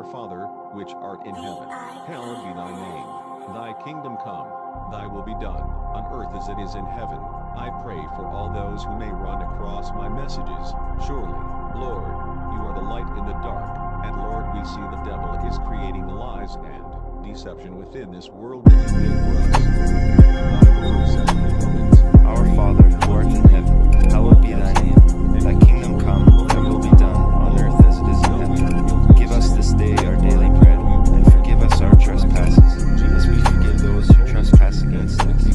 Our Father, which art in heaven, hallowed be thy name. Thy kingdom come, thy will be done, on earth as it is in heaven. I pray for all those who may run across my messages. Surely, Lord, you are the light in the dark, and Lord, we see the devil is creating lies and deception within this world that you made for us. Our Father, who art in heaven, hallowed be thy name. Thy kingdom come, thy will be done, on earth as it is in heaven. Give us this day our daily bread, and forgive us our trespasses, as we forgive those who trespass against us.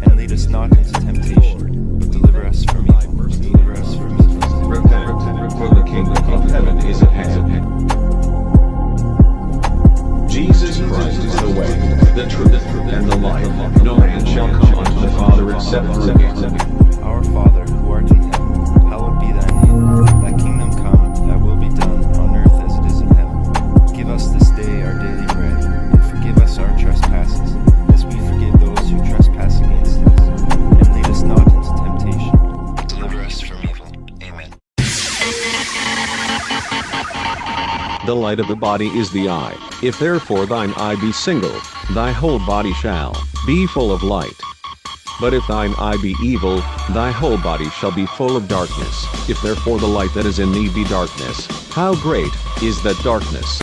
And lead us not into temptation, but deliver us from evil. Deliver us from evil. Repent, for the kingdom of heaven is at hand. Jesus Christ is the way, the truth, and the life. No man shall come unto the Father except through him. Our Father, who art in heaven, hallowed be thy name. Thy kingdom come, thy will be done, on earth as it is in heaven. Give us this day our daily bread, and forgive us our trespasses, as we forgive those who trespass against us. And lead us not into temptation, but deliver us from evil. Amen. The light of the body is the eye. If therefore thine eye be single, thy whole body shall be full of light. But if thine eye be evil, thy whole body shall be full of darkness. If therefore the light that is in thee be darkness, how great is that darkness?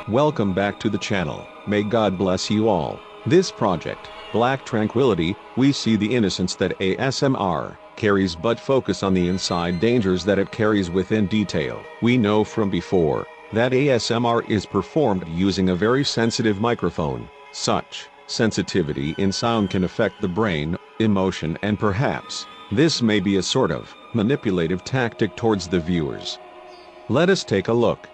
Welcome back to the channel. May God bless you all. This project, Black Tranquility, we see the innocence that ASMR carries but focus on the inside dangers that it carries within detail. We know from before that ASMR is performed using a very sensitive microphone. Such sensitivity in sound can affect the brain, emotion, and perhaps this may be a sort of manipulative tactic towards the viewers. Let us take a look.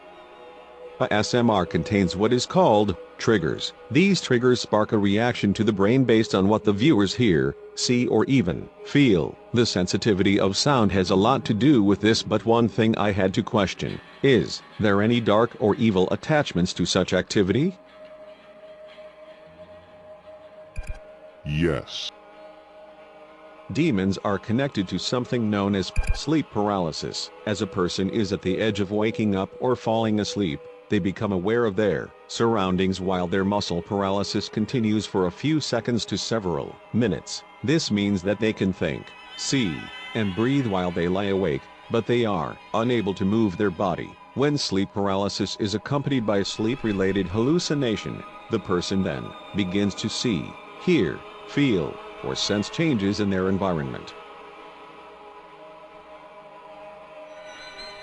ASMR contains what is called triggers. These triggers spark a reaction to the brain based on what the viewers hear, see, or even feel. The sensitivity of sound has a lot to do with this, but one thing I had to question: is there any dark or evil attachments to such activity? Yes. Demons are connected to something known as sleep paralysis. As a person is at the edge of waking up or falling asleep, they become aware of their surroundings while their muscle paralysis continues for a few seconds to several minutes. This means that they can think, see, and breathe while they lie awake, but they are unable to move their body. When sleep paralysis is accompanied by sleep-related hallucination, the person then begins to see, hear, feel, or sense changes in their environment.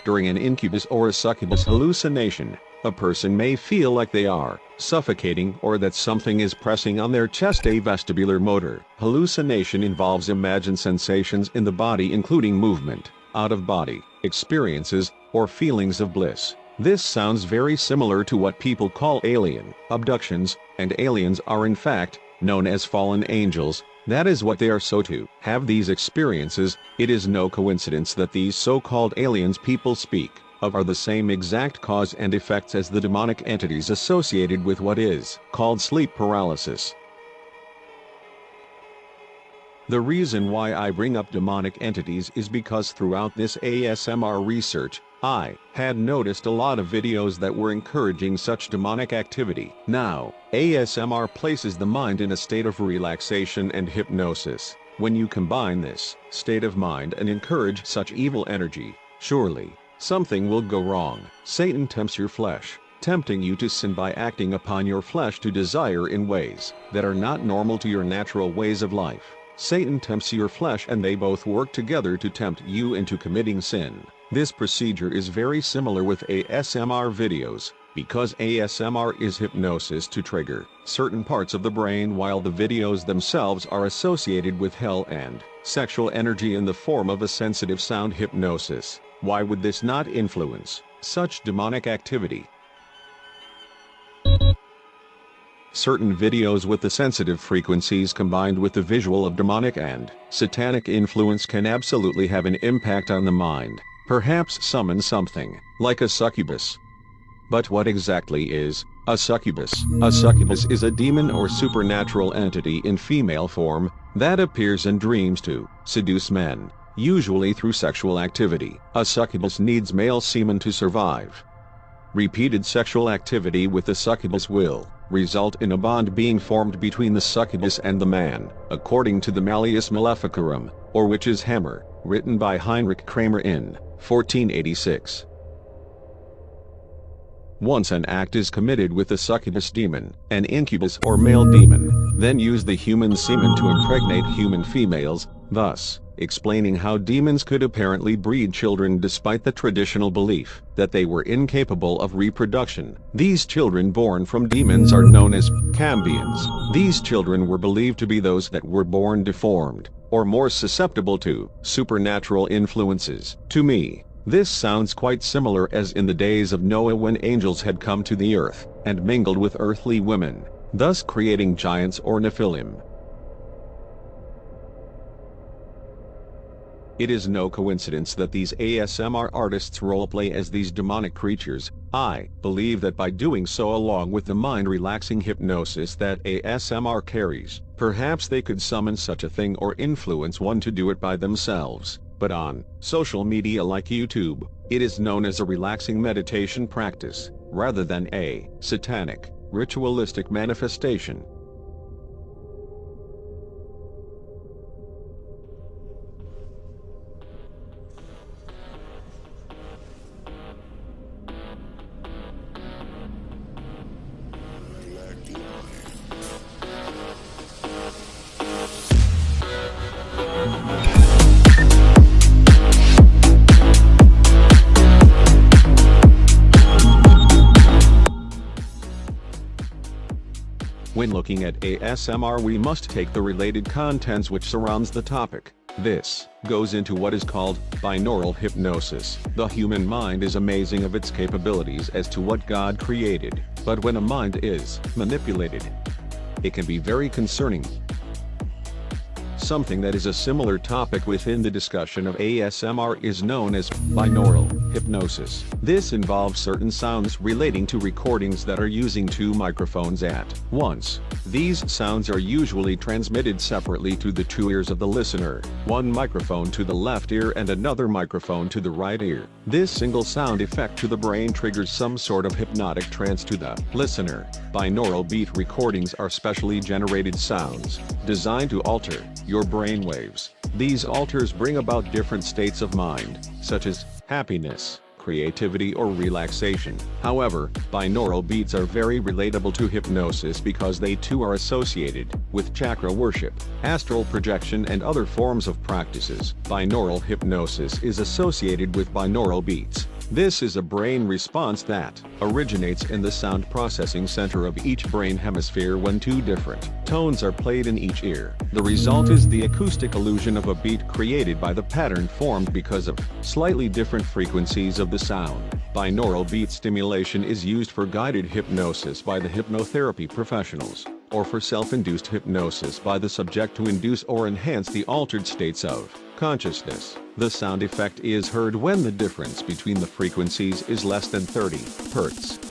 During an incubus or a succubus hallucination, a person may feel like they are suffocating or that something is pressing on their chest. A vestibular motor hallucination involves imagined sensations in the body, including movement, out-of-body experiences, or feelings of bliss. This sounds very similar to what people call alien abductions, and aliens are in fact known as fallen angels. That is what they are. So to have these experiences, it is no coincidence that these so-called aliens people speak of are the same exact cause and effects as the demonic entities associated with what is called sleep paralysis. The reason why I bring up demonic entities is because throughout this ASMR research, I had noticed a lot of videos that were encouraging such demonic activity. Now, ASMR places the mind in a state of relaxation and hypnosis. When you combine this state of mind and encourage such evil energy, surely something will go wrong. Satan tempts your flesh, tempting you to sin by acting upon your flesh to desire in ways that are not normal to your natural ways of life. Satan tempts your flesh, and they both work together to tempt you into committing sin. This procedure is very similar with ASMR videos, because ASMR is hypnosis to trigger certain parts of the brain, while the videos themselves are associated with hell and sexual energy in the form of a sensitive sound hypnosis. Why would this not influence such demonic activity? Certain videos with the sensitive frequencies combined with the visual of demonic and satanic influence can absolutely have an impact on the mind, perhaps summon something like a succubus. But what exactly is a succubus? A succubus is a demon or supernatural entity in female form, that appears in dreams to seduce men, usually through sexual activity. A succubus needs male semen to survive. Repeated sexual activity with the succubus will result in a bond being formed between the succubus and the man, according to the Malleus Maleficarum, or witch's hammer, written by Heinrich Kramer in 1486. Once an act is committed with the succubus demon, an incubus or male demon then use the human semen to impregnate human females, thus explaining how demons could apparently breed children despite the traditional belief that they were incapable of reproduction. These children born from demons are known as cambions. These children were believed to be those that were born deformed, or more susceptible to supernatural influences. To me, this sounds quite similar as in the days of Noah when angels had come to the earth and mingled with earthly women, thus creating giants or Nephilim. It is no coincidence that these ASMR artists roleplay as these demonic creatures. I believe that by doing so, along with the mind-relaxing hypnosis that ASMR carries, perhaps they could summon such a thing or influence one to do it by themselves. But on social media like YouTube, it is known as a relaxing meditation practice, rather than a satanic, ritualistic manifestation. When looking at ASMR, we must take the related contents which surrounds the topic. This goes into what is called binaural hypnosis. The human mind is amazing of its capabilities as to what God created, but when a mind is manipulated, it can be very concerning. Something that is a similar topic within the discussion of ASMR is known as binaural hypnosis. This involves certain sounds relating to recordings that are using two microphones at once. These sounds are usually transmitted separately to the two ears of the listener, one microphone to the left ear and another microphone to the right ear. This single sound effect to the brain triggers some sort of hypnotic trance to the listener. Binaural beat recordings are specially generated sounds designed to alter your brain waves. These alters bring about different states of mind, such as happiness, creativity, or relaxation. However, binaural beats are very relatable to hypnosis because they too are associated with chakra worship, astral projection, and other forms of practices. Binaural hypnosis is associated with binaural beats. This is a brain response that originates in the sound processing center of each brain hemisphere when two different tones are played in each ear. The result is the acoustic illusion of a beat created by the pattern formed because of slightly different frequencies of the sound. Binaural beat stimulation is used for guided hypnosis by the hypnotherapy professionals, or for self-induced hypnosis by the subject to induce or enhance the altered states of consciousness. The sound effect is heard when the difference between the frequencies is less than 30 Hz.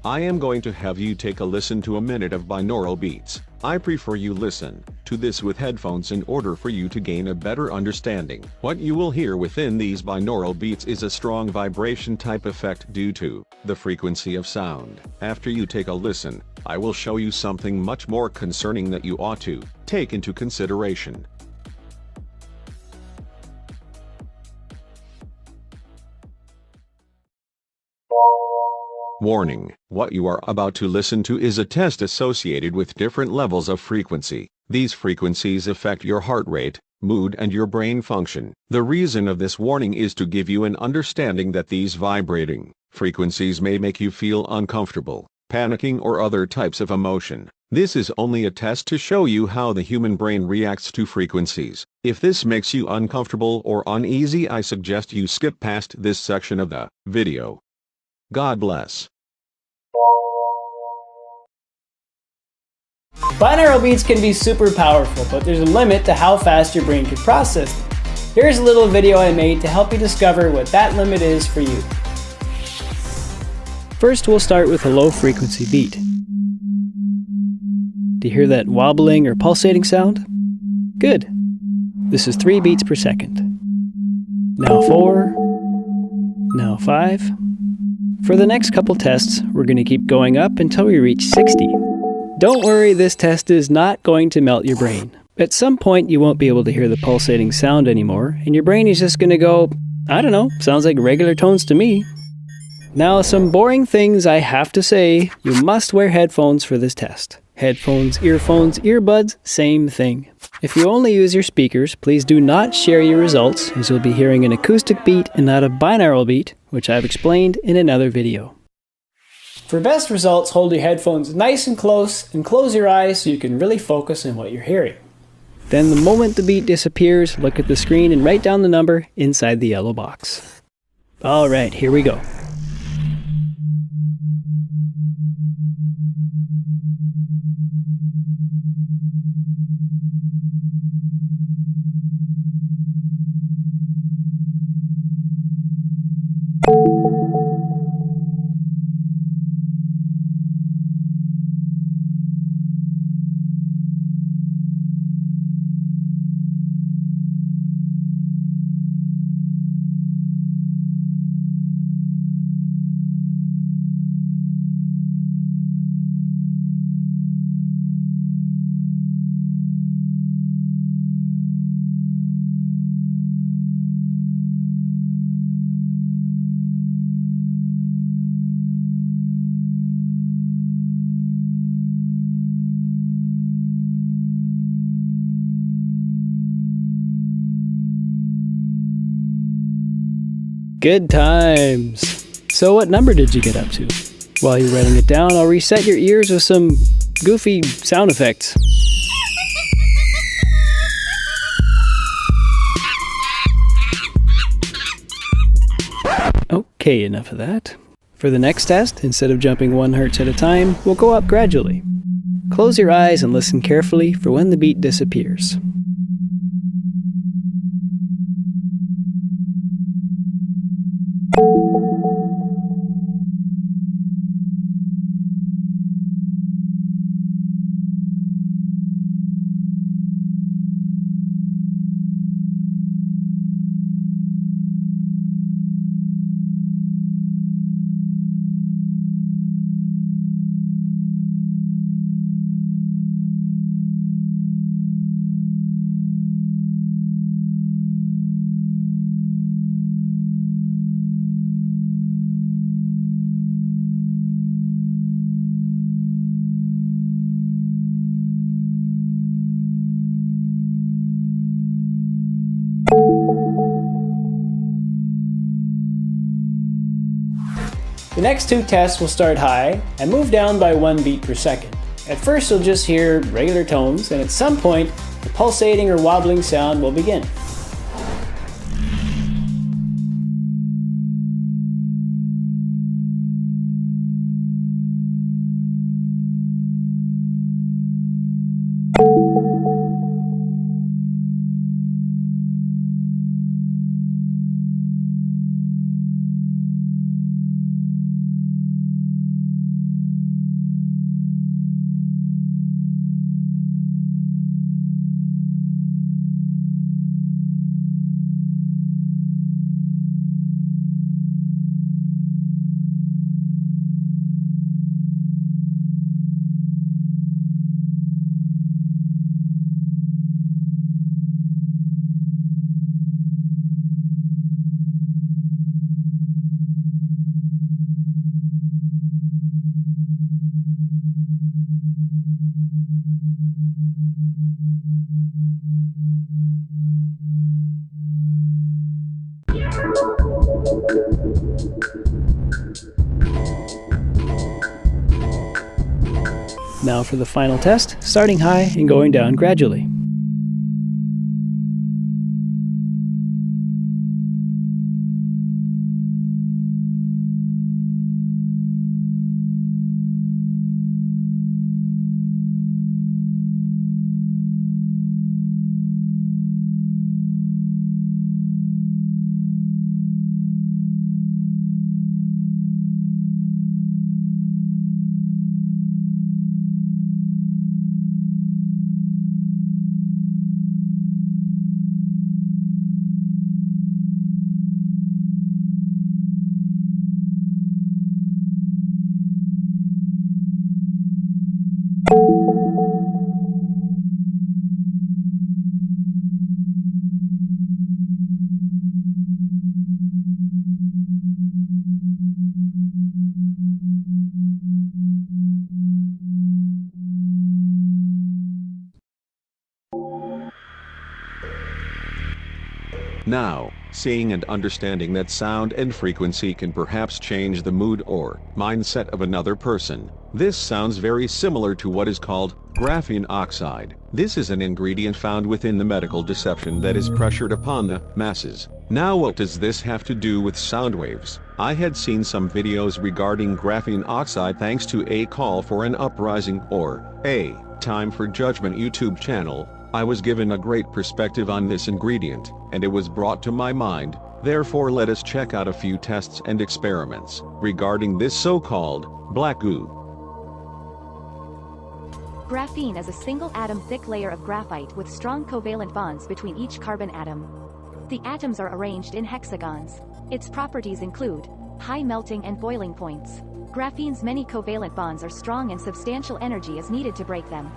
I am going to have you take a listen to a minute of binaural beats. I prefer you listen to this with headphones in order for you to gain a better understanding. What you will hear within these binaural beats is a strong vibration type effect due to the frequency of sound. After you take a listen, I will show you something much more concerning that you ought to take into consideration. Warning: what you are about to listen to is a test associated with different levels of frequency. These frequencies affect your heart rate, mood, and your brain function. The reason of this warning is to give you an understanding that these vibrating frequencies may make you feel uncomfortable, panicking, or other types of emotion. This is only a test to show you how the human brain reacts to frequencies. If this makes you uncomfortable or uneasy, I suggest you skip past this section of the video. God bless. Binaural beats can be super powerful, but there's a limit to how fast your brain can process them. Here's a little video I made to help you discover what that limit is for you. First, we'll start with a low frequency beat. Do you hear that wobbling or pulsating sound? Good. This is 3 beats per second. Now 4. Now 5. For the next couple tests, we're going to keep going up until we reach 60. Don't worry, this test is not going to melt your brain. At some point, you won't be able to hear the pulsating sound anymore, and your brain is just going to go, I don't know, sounds like regular tones to me. Now, some boring things I have to say. You must wear headphones for this test. Headphones, earphones, earbuds, same thing. If you only use your speakers, please do not share your results, as you'll be hearing an acoustic beat and not a binaural beat, which I've explained in another video. For best results, hold your headphones nice and close and close your eyes so you can really focus on what you're hearing. Then the moment the beat disappears, look at the screen and write down the number inside the yellow box. Alright, here we go. Good times! So what number did you get up to? While you're writing it down, I'll reset your ears with some goofy sound effects. Okay, enough of that. For the next test, instead of jumping 1 hertz at a time, we'll go up gradually. Close your eyes and listen carefully for when the beat disappears. The next 2 tests will start high and move down by 1 beat per second. At first you'll just hear regular tones, and at some point the pulsating or wobbling sound will begin. Now for the final test, starting high and going down gradually. Now, seeing and understanding that sound and frequency can perhaps change the mood or mindset of another person. This sounds very similar to what is called graphene oxide. This is an ingredient found within the medical deception that is pressured upon the masses. Now what does this have to do with sound waves? I had seen some videos regarding graphene oxide thanks to a call for an uprising or a time for judgment YouTube channel. I was given a great perspective on this ingredient, and it was brought to my mind. Therefore let us check out a few tests and experiments regarding this so-called black goo. Graphene is a single atom thick layer of graphite with strong covalent bonds between each carbon atom. The atoms are arranged in hexagons. Its properties include high melting and boiling points. Graphene's many covalent bonds are strong and substantial energy is needed to break them.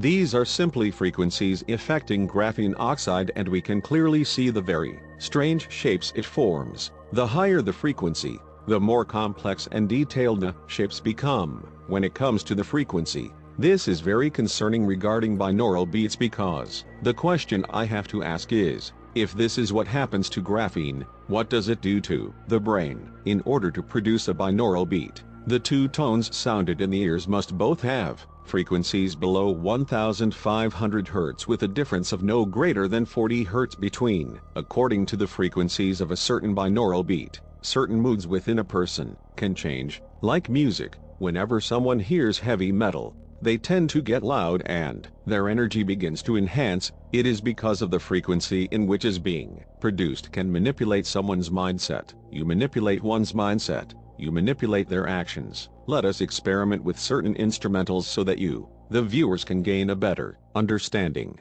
These are simply frequencies affecting graphene oxide, and we can clearly see the very strange shapes it forms. The higher the frequency, the more complex and detailed the shapes become. When it comes to the frequency, this is very concerning regarding binaural beats, because the question I have to ask is, if this is what happens to graphene, what does it do to the brain? In order to produce a binaural beat, the two tones sounded in the ears must both have frequencies below 1500 Hz with a difference of no greater than 40 Hz between. According to the frequencies of a certain binaural beat, certain moods within a person can change. Like music, whenever someone hears heavy metal, they tend to get loud and their energy begins to enhance. It is because of the frequency in which is being produced can manipulate someone's mindset. You manipulate one's mindset, you manipulate their actions. Let us experiment with certain instrumentals so that you, the viewers, can gain a better understanding.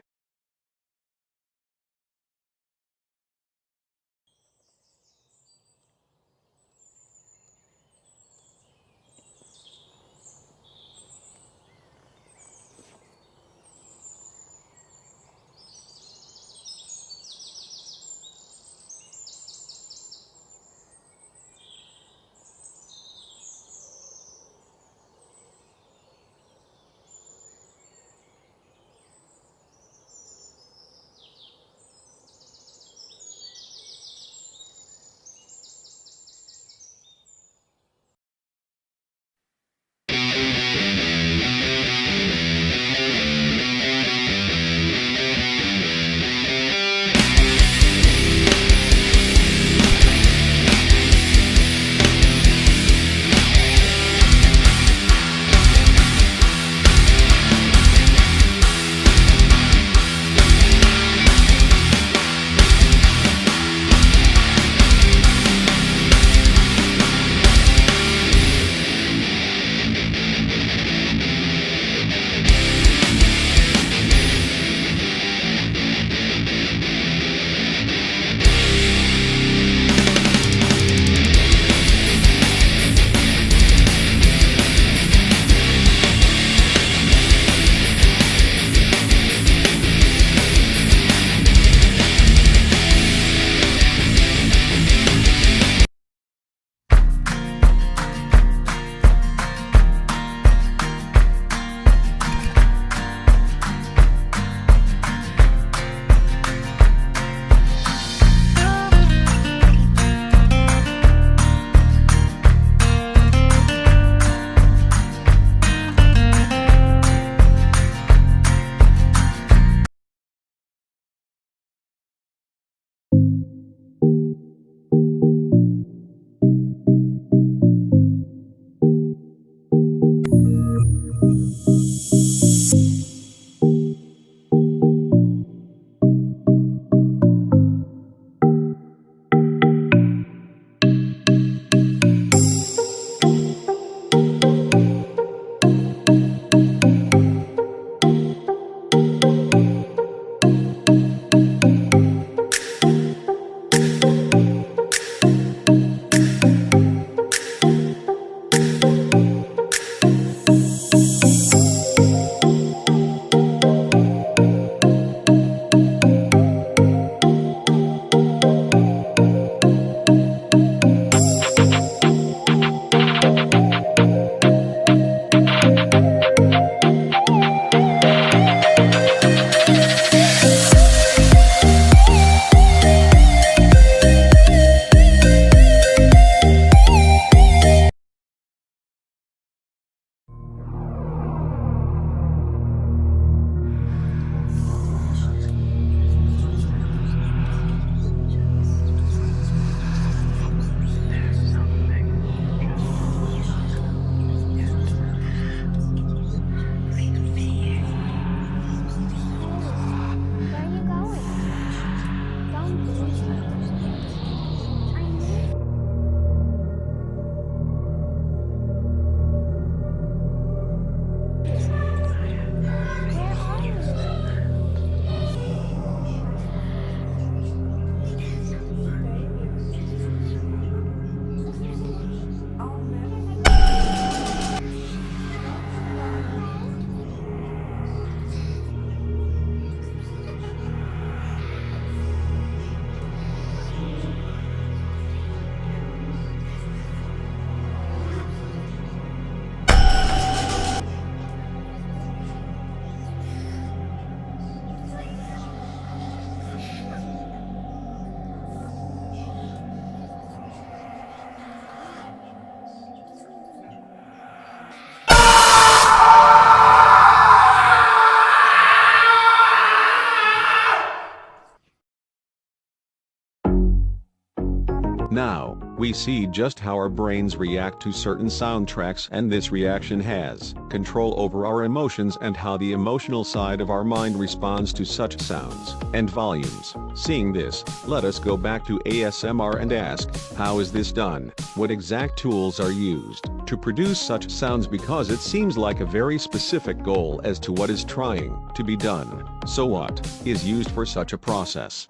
Now, we see just how our brains react to certain soundtracks, and this reaction has control over our emotions and how the emotional side of our mind responds to such sounds and volumes. Seeing this, let us go back to ASMR and ask, how is this done? What exact tools are used to produce such sounds, because it seems like a very specific goal as to what is trying to be done. So what is used for such a process?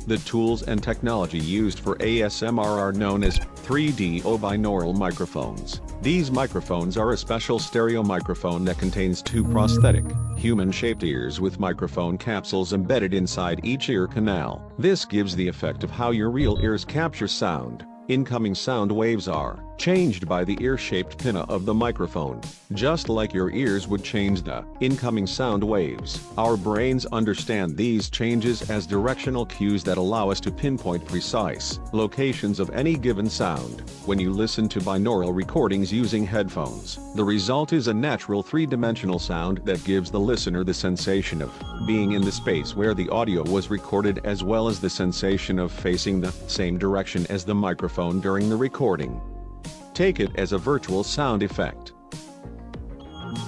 The tools and technology used for ASMR are known as 3D or binaural microphones. These microphones are a special stereo microphone that contains two prosthetic, human-shaped ears with microphone capsules embedded inside each ear canal. This gives the effect of how your real ears capture sound. Incoming sound waves are changed by the ear-shaped pinna of the microphone. Just like your ears would change the incoming sound waves, our brains understand these changes as directional cues that allow us to pinpoint precise locations of any given sound. When you listen to binaural recordings using headphones, the result is a natural three-dimensional sound that gives the listener the sensation of being in the space where the audio was recorded, as well as the sensation of facing the same direction as the microphone during the recording. Take it as a virtual sound effect.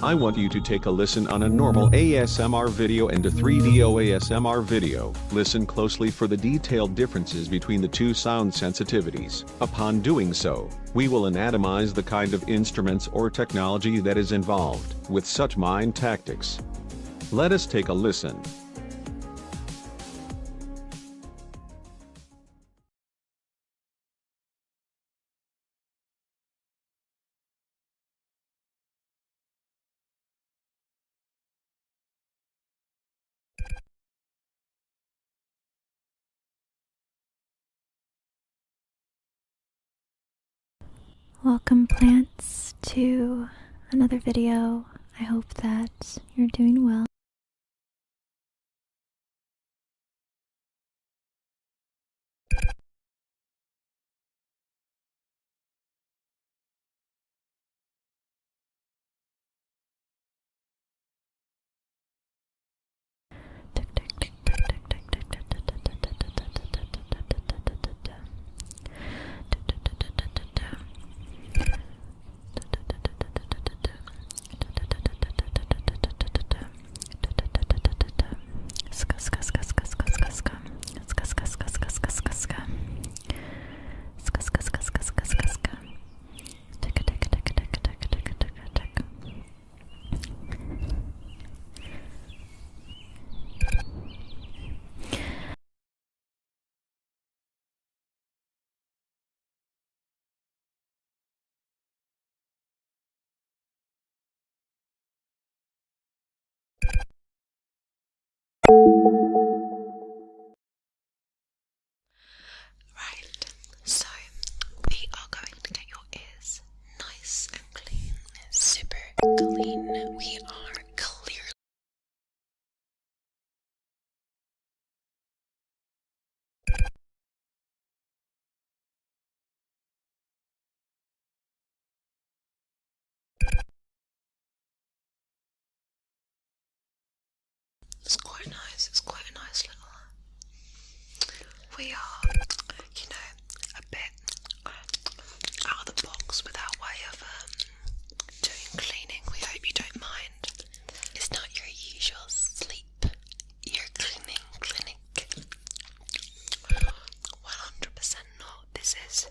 I want you to take a listen on a normal ASMR video and a 3D ASMR video. Listen closely for the detailed differences between the two sound sensitivities. Upon doing so, we will anatomize the kind of instruments or technology that is involved with such mind tactics. Let us take a listen. Welcome, plants, to another video. I hope that you're doing well. Right, so we are going to get your ears nice and clean, super clean. We are clearly it's quite nice, it's quite a nice little. We are, you know, a bit out of the box with our way of doing cleaning. We hope you don't mind. It's not your usual sleep, ear cleaning clinic. 100% not. This is.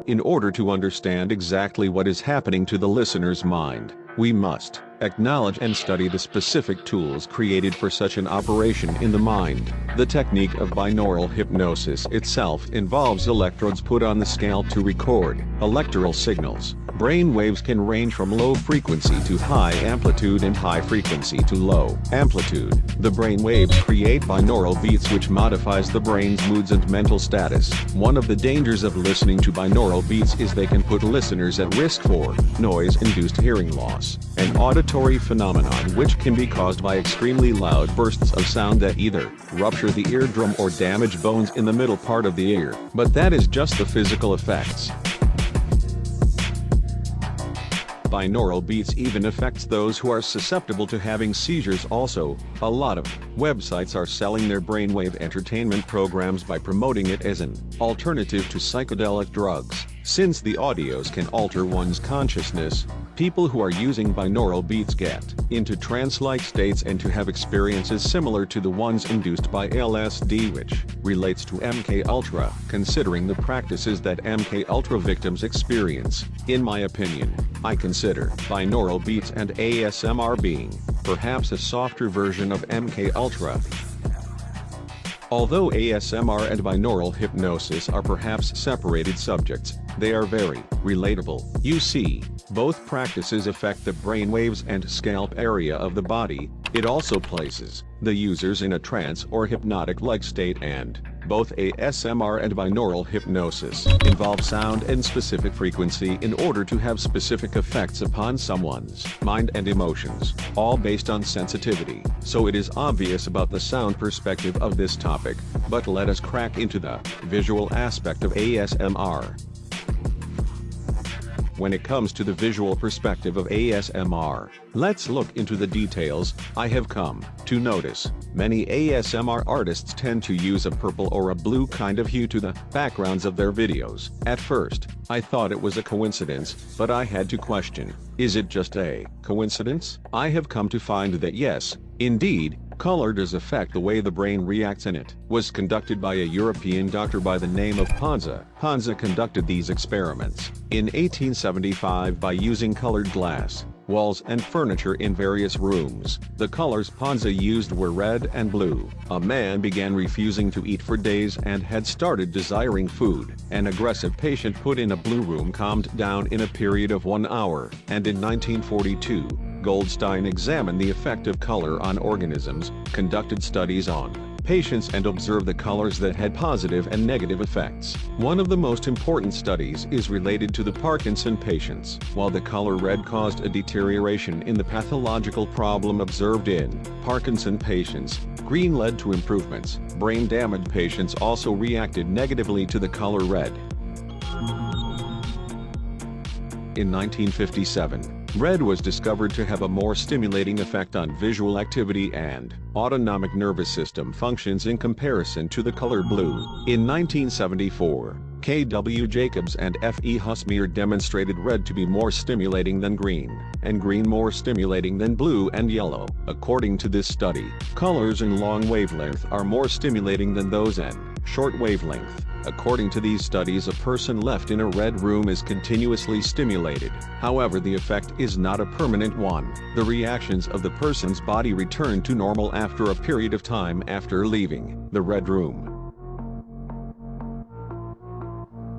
In order to understand exactly what is happening to the listener's mind, we must acknowledge and study the specific tools created for such an operation in the mind. The technique of binaural hypnosis itself involves electrodes put on the scalp to record electrical signals. Brain waves can range from low frequency to high amplitude and high frequency to low amplitude. The brain waves create binaural beats which modifies the brain's moods and mental status. One of the dangers of listening to binaural beats is they can put listeners at risk for noise-induced hearing loss, an auditory phenomenon which can be caused by extremely loud bursts of sound that either rupture the eardrum or damage bones in the middle part of the ear. But that is just the physical effects. Binaural beats even affects those who are susceptible to having seizures also. A lot of websites are selling their brainwave entertainment programs by promoting it as an alternative to psychedelic drugs. Since the audios can alter one's consciousness, people who are using binaural beats get into trance-like states and to have experiences similar to the ones induced by LSD, which relates to MK Ultra, considering the practices that MK Ultra victims experience. In my opinion, I consider binaural beats and ASMR being perhaps a softer version of MK Ultra. Although ASMR and binaural hypnosis are perhaps separated subjects, they are very relatable. You see, both practices affect the brain waves and scalp area of the body. It also places the users in a trance or hypnotic-like state, and both ASMR and binaural hypnosis involve sound and specific frequency in order to have specific effects upon someone's mind and emotions, all based on sensitivity. So it is obvious about the sound perspective of this topic, but let us crack into the visual aspect of ASMR. When it comes to the visual perspective of ASMR, let's look into the details. I have come to notice many ASMR artists tend to use a purple or a blue kind of hue to the backgrounds of their videos. At first, I thought it was a coincidence, but I had to question, is it just a coincidence? I have come to find that yes, indeed, color does affect the way the brain reacts, and it was conducted by a European doctor by the name of Panza. Panza conducted these experiments in 1875 by using colored glass, walls and furniture in various rooms. The colors Panza used were red and blue. A man began refusing to eat for days and had started desiring food. An aggressive patient put in a blue room calmed down in a period of 1 hour, and in 1942, Goldstein examined the effect of color on organisms, conducted studies on patients and observed the colors that had positive and negative effects. One of the most important studies is related to the Parkinson patients. While the color red caused a deterioration in the pathological problem observed in Parkinson patients, green led to improvements. Brain-damaged patients also reacted negatively to the color red. In 1957, red was discovered to have a more stimulating effect on visual activity and autonomic nervous system functions in comparison to the color blue. In 1974, K.W. Jacobs and F.E. Husmeyer demonstrated red to be more stimulating than green, and green more stimulating than blue and yellow. According to this study, colors in long wavelength are more stimulating than those in short wavelength. According to these studies, a person left in a red room is continuously stimulated. However, the effect is not a permanent one. The reactions of the person's body return to normal after a period of time after leaving the red room.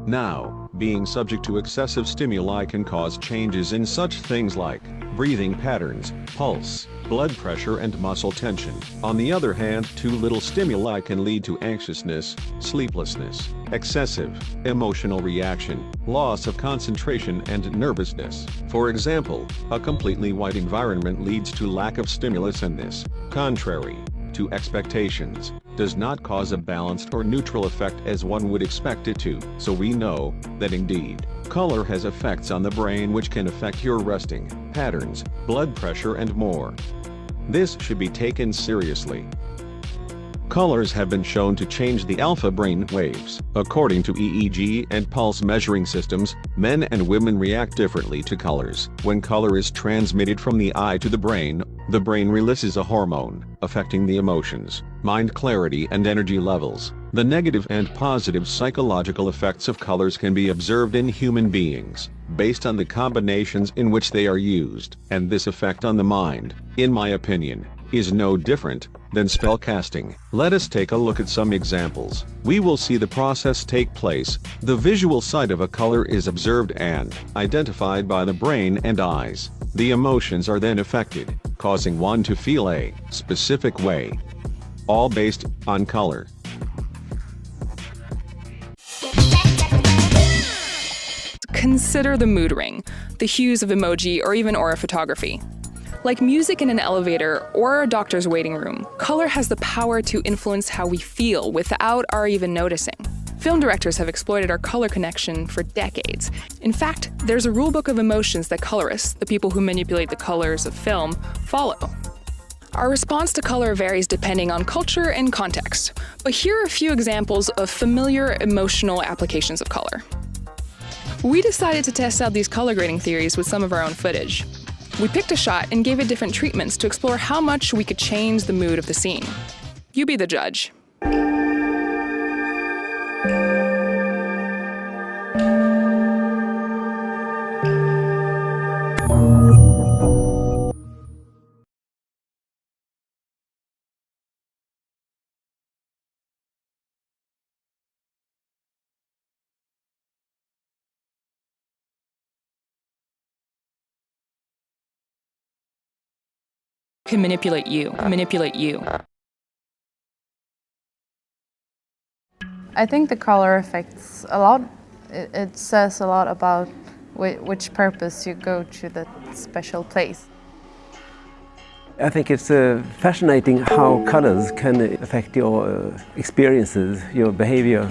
Now, being subject to excessive stimuli can cause changes in such things like breathing patterns, pulse, blood pressure and muscle tension. On the other hand, too little stimuli can lead to anxiousness, sleeplessness, excessive emotional reaction, loss of concentration and nervousness. For example, a completely white environment leads to lack of stimulus, and this, contrary to expectations, does not cause a balanced or neutral effect as one would expect it to. So we know that indeed, color has effects on the brain which can affect your resting patterns, blood pressure and more. This should be taken seriously. Colors have been shown to change the alpha brain waves. According to EEG and pulse measuring systems, men and women react differently to colors. When color is transmitted from the eye to the brain releases a hormone, affecting the emotions, mind clarity and energy levels. The negative and positive psychological effects of colors can be observed in human beings, based on the combinations in which they are used, and this effect on the mind, in my opinion, is no different Then spellcasting. Let us take a look at some examples. We will see the process take place. The visual side of a color is observed and identified by the brain and eyes. The emotions are then affected, causing one to feel a specific way. All based on color. Consider the mood ring, the hues of emoji, or even aura photography. Like music in an elevator or a doctor's waiting room, color has the power to influence how we feel without our even noticing. Film directors have exploited our color connection for decades. In fact, there's a rulebook of emotions that colorists, the people who manipulate the colors of film, follow. Our response to color varies depending on culture and context, but here are a few examples of familiar emotional applications of color. We decided to test out these color grading theories with some of our own footage. We picked a shot and gave it different treatments to explore how much we could change the mood of the scene. You be the judge. Can manipulate you. I think the color affects a lot. It says a lot about which purpose you go to that special place. I think it's fascinating how colors can affect your experiences, your behavior.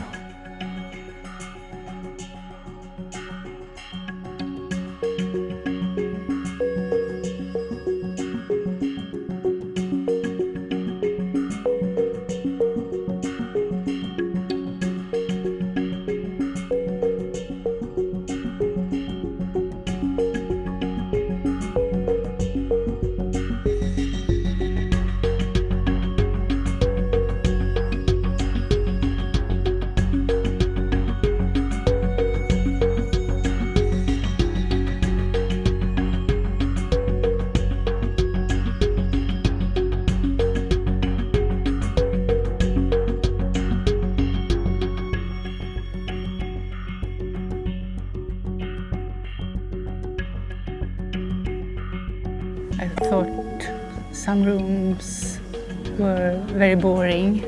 I thought some rooms were very boring.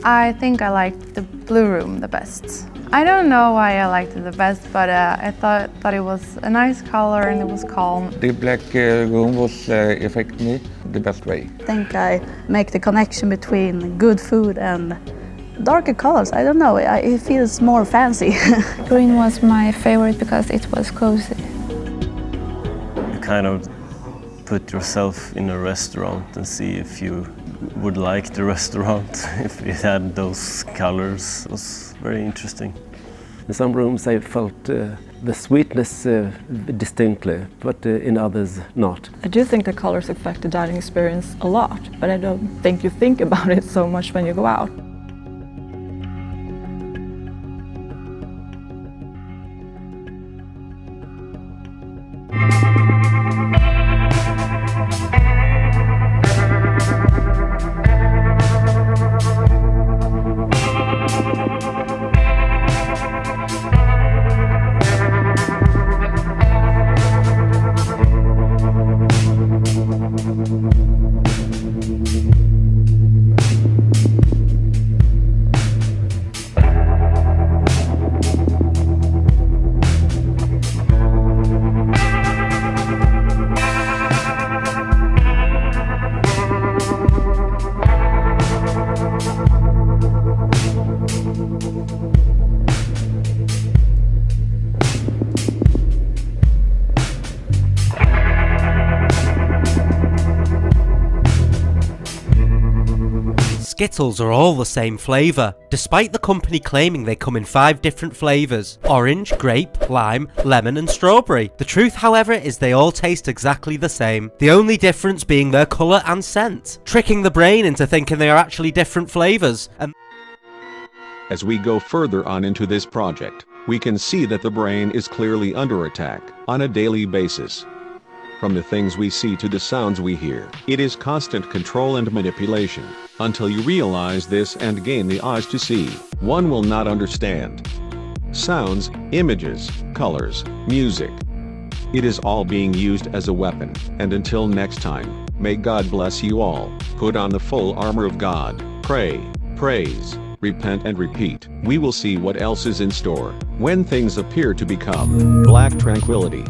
I think I liked the blue room the best. I don't know why I liked it the best, but I thought it was a nice color and it was calm. The black room was affected me the best way. I think I make the connection between good food and darker colors. I don't know, it feels more fancy. Green was my favorite because it was cozy. You kind of put yourself in a restaurant and see if you would like the restaurant if it had those colors. It was very interesting. In some rooms I felt the sweetness distinctly, but in others not. I do think the colors affect the dining experience a lot, but I don't think you think about it so much when you go out. Skittles are all the same flavour, despite the company claiming they come in 5 different flavours: orange, grape, lime, lemon and strawberry. The truth, however, is they all taste exactly the same, the only difference being their colour and scent, tricking the brain into thinking they are actually different flavours. As we go further on into this project, we can see that the brain is clearly under attack on a daily basis. from the things we see to the sounds we hear. It is constant control and manipulation. Until you realize this and gain the eyes to see, one will not understand. Sounds, images, colors, music. It is all being used as a weapon, and until next time, may God bless you all. Put on the full armor of God, pray, praise, repent and repeat. We will see what else is in store when things appear to become black tranquility.